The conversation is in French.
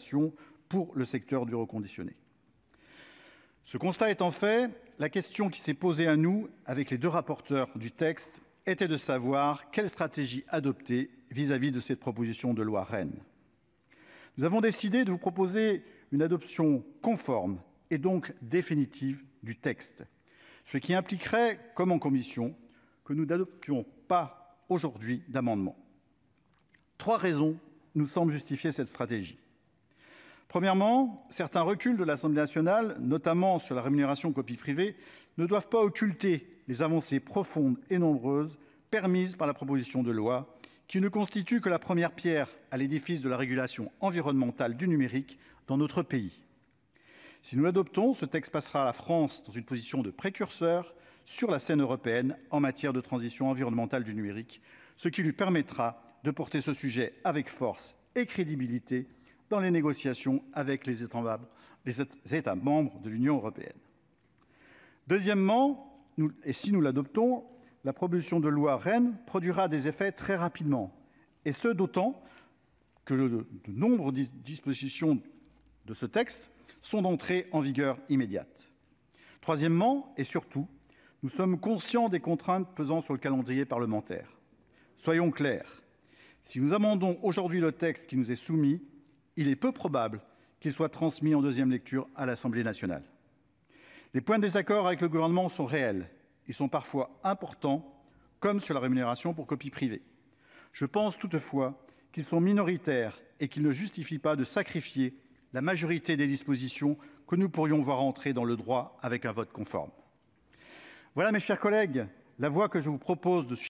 d'inflation pour le secteur du reconditionné. Ce constat étant fait, la question qui s'est posée à nous, avec les deux rapporteurs du texte, était de savoir quelle stratégie adopter vis-à-vis de cette proposition de loi REEN. Nous avons décidé de vous proposer une adoption conforme et donc définitive du texte, ce qui impliquerait, comme en commission, que nous n'adoptions pas aujourd'hui d'amendements. 3 raisons nous semblent justifier cette stratégie. Premièrement, certains reculs de l'Assemblée nationale, notamment sur la rémunération copie privée, ne doivent pas occulter les avancées profondes et nombreuses permises par la proposition de loi, qui ne constitue que la première pierre à l'édifice de la régulation environnementale du numérique dans notre pays. Si nous l'adoptons, ce texte passera la France dans une position de précurseur sur la scène européenne en matière de transition environnementale du numérique, ce qui lui permettra de porter ce sujet avec force et crédibilité dans les négociations avec les États membres de l'Union européenne. Deuxièmement, si nous l'adoptons, la proposition de loi REEN produira des effets très rapidement, et ce d'autant que de nombreuses dispositions de ce texte sont d'entrée en vigueur immédiate. Troisièmement, et surtout, nous sommes conscients des contraintes pesant sur le calendrier parlementaire. Soyons clairs, si nous amendons aujourd'hui le texte qui nous est soumis, il est peu probable qu'il soit transmis en deuxième lecture à l'Assemblée nationale. Les points de désaccord avec le gouvernement sont réels. Ils sont parfois importants, comme sur la rémunération pour copie privée. Je pense toutefois qu'ils sont minoritaires et qu'ils ne justifient pas de sacrifier la majorité des dispositions que nous pourrions voir entrer dans le droit avec un vote conforme. Voilà, mes chers collègues, la voie que je vous propose de suivre